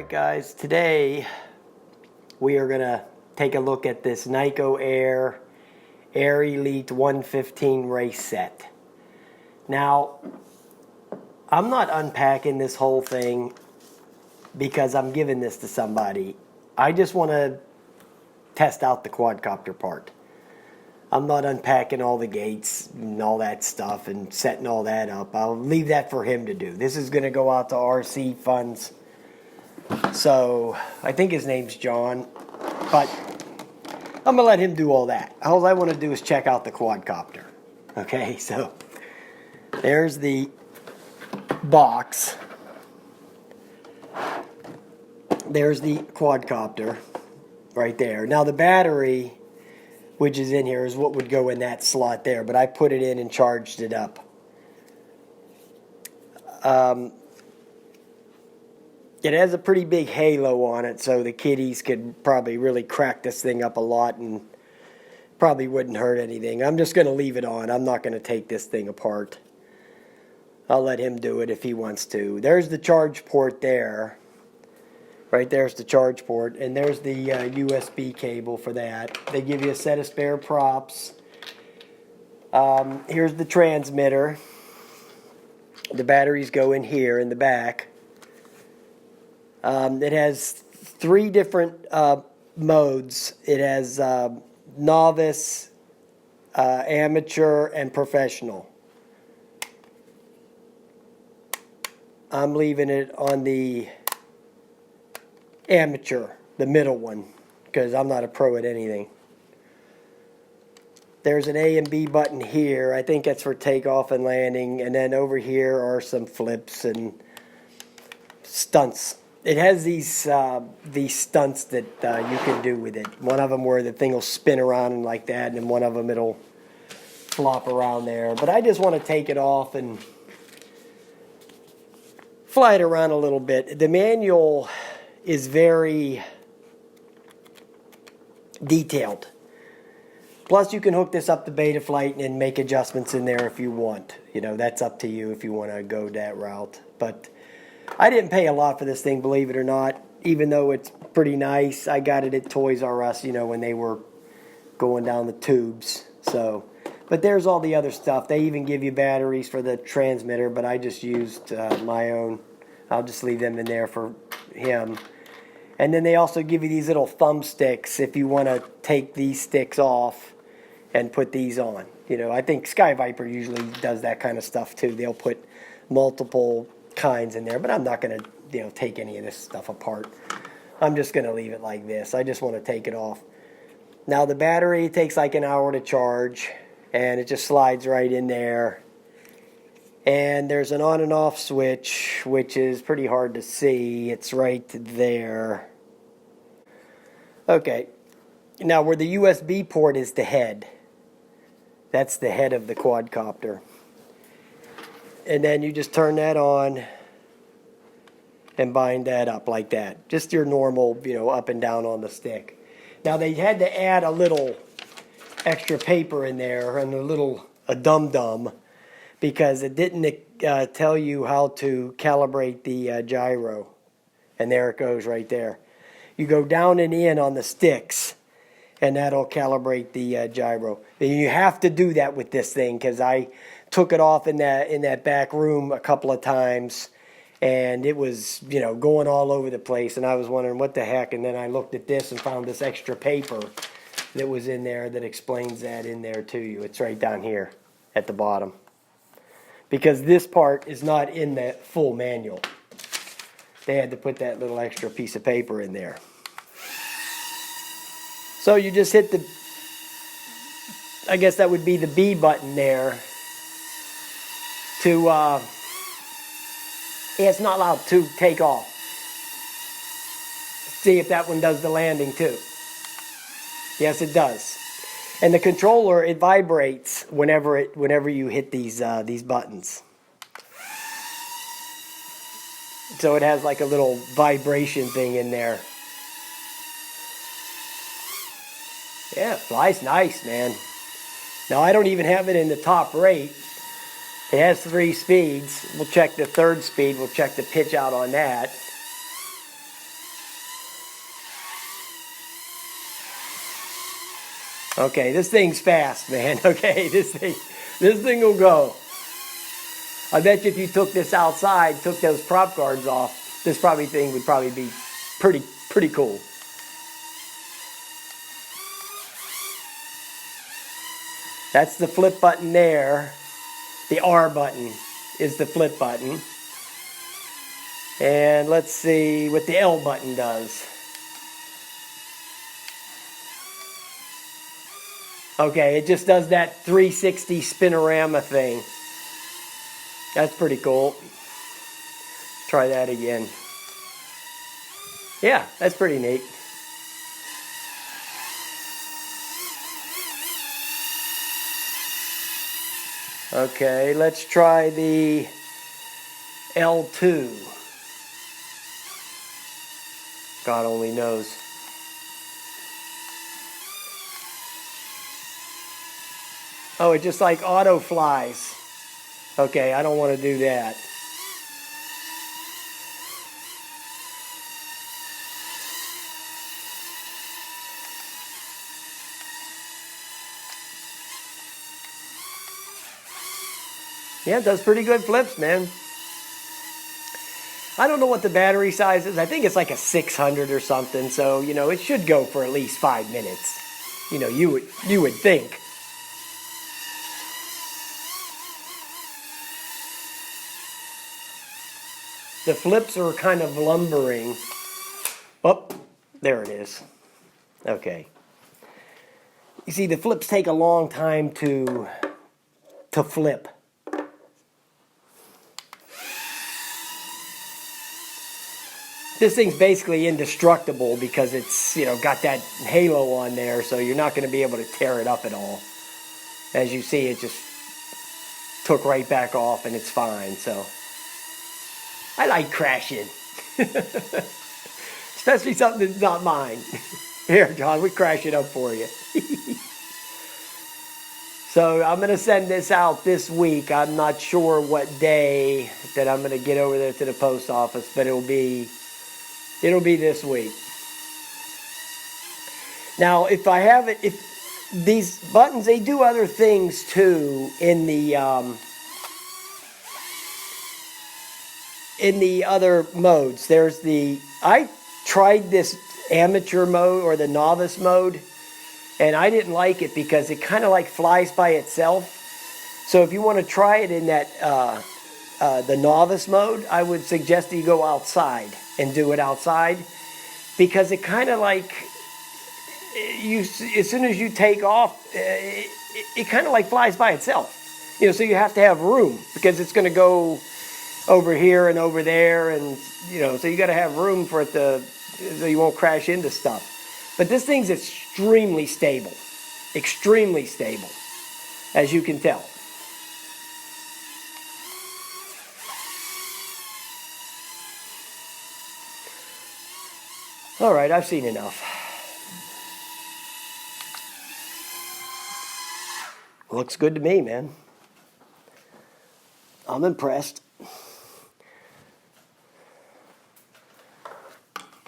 Alright guys, today we are going to take a look at this Nikko Air Elite 115 race set. Now, I'm not unpacking this whole thing because I'm giving this to somebody. I just want to test out the quadcopter part. I'm not unpacking all the gates and all that stuff and setting all that up. I'll leave that for him to do. This is going to go out to RC funds. So, I think his name's John, but I'm going to let him do all that. All I want to do is check out the quadcopter. Okay, so there's the box. There's the quadcopter right there. Now the battery, which is in here, is what would go in that slot there, but I put it in and charged it up. It has a pretty big halo on it, so the kiddies could probably really crack this thing up a lot and probably wouldn't hurt anything. I'm just going to leave it on. I'm not going to take this thing apart. I'll let him do it if he wants to. There's the charge port there. Right there's the charge port, and there's the USB cable for that. They give you a set of spare props. Here's the transmitter. The batteries go in here in the back. It has 3 different modes. It has novice, amateur, and professional. I'm leaving it on the amateur, the middle one, because I'm not a pro at anything. There's an A and B button here. I think that's for takeoff and landing. And then over here are some flips and stunts. It has these stunts that you can do with it. One of them where the thing will spin around and like that, and then one of them it'll flop around there. But I just want to take it off and fly it around a little bit. The manual is very detailed. Plus, you can hook this up to Betaflight and make adjustments in there if you want. You know, that's up to you if you want to go that route. But I didn't pay a lot for this thing, believe it or not, even though it's pretty nice. I got it at Toys R Us, you know, when they were going down the tubes. So, but there's all the other stuff. They even give you batteries for the transmitter, but I just used my own. I'll just leave them in there for him. And then they also give you these little thumbsticks if you want to take these sticks off and put these on. You know, I think Sky Viper usually does that kind of stuff too. They'll put multiple kinds in there, but I'm not going to, you know, take any of this stuff apart. I'm just going to leave it like this. I just want to take it off. Now the battery takes like an hour to charge, and it just slides right in there. And there's an on and off switch, which is pretty hard to see. It's right there. Okay. Now where the USB port is the head. That's the head of the quadcopter. And then you just turn that on and bind that up like that. Just your normal, you know, up and down on the stick. Now they had to add a little extra paper in there and a dum-dum, because it didn't tell you how to calibrate the gyro. And there it goes right there. You go down and in on the sticks, and that'll calibrate the gyro. And you have to do that with this thing, because I took it off in that back room a couple of times, and it was, you know, going all over the place, and I was wondering what the heck. And then I looked at this and found this extra paper that was in there that explains that in there to you. It's right down here at the bottom, because this part is not in the full manual. They had to put that little extra piece of paper in there. So you just hit the, I guess that would be the B button there to, yeah, it's not allowed to take off. See if that one does the landing too. Yes, it does. And the controller, it vibrates whenever you hit these buttons. So it has like a little vibration thing in there. Yeah, it flies nice, man. Now I don't even have it in the top rate. It has 3 speeds. We'll check the 3rd speed. We'll check the pitch out on that. Okay, this thing's fast, man. Okay, this thing will go. I bet you if you took this outside, took those prop guards off, this thing would probably be pretty cool. That's the flip button there. The R button is the flip button. And let's see what the L button does. Okay, it just does that 360 spinorama thing. That's pretty cool. Try that again. Yeah, that's pretty neat. Okay, let's try the L2. God only knows. Oh, it just like auto flies. Okay, I don't want to do that. Yeah, it does pretty good flips, man. I don't know what the battery size is. I think it's like a 600 or something. So, you know, it should go for at least 5 minutes. You know, you would think. The flips are kind of lumbering. Oh, there it is. Okay. You see, the flips take a long time to flip. This thing's basically indestructible because it's, you know, got that halo on there, so you're not going to be able to tear it up at all. As you see, it just took right back off and it's fine, so. I like crashing. Especially something that's not mine. Here, John, we crash it up for you. So I'm going to send this out this week. I'm not sure what day that I'm going to get over there to the post office, but it'll be this week. Now, if these buttons, they do other things too in the other modes. I tried this amateur mode or the novice mode, and I didn't like it because it kind of like flies by itself. So if you want to try it in that the novice mode, I would suggest that you go outside and do it outside, because it kind of like as soon as you take off, it kind of like flies by itself. You know, so you have to have room because it's going to go over here and over there, and you know, so you got to have room for it so you won't crash into stuff. But this thing's extremely stable, as you can tell. All right, I've seen enough. Looks good to me, man. I'm impressed.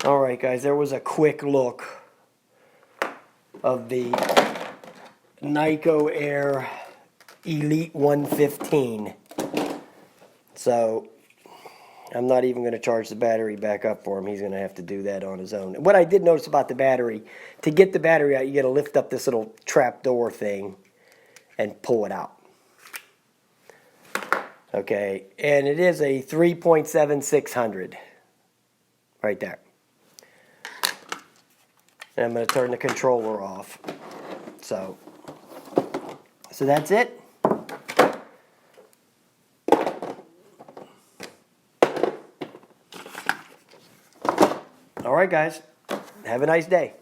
All right, guys, there was a quick look of the Nikko Air Elite 115. So I'm not even going to charge the battery back up for him. He's going to have to do that on his own. What I did notice about the battery, to get the battery out, you got to lift up this little trap door thing and pull it out. Okay, and it is a 3.7600 right there. And I'm going to turn the controller off. So that's it. All right, guys. Have a nice day.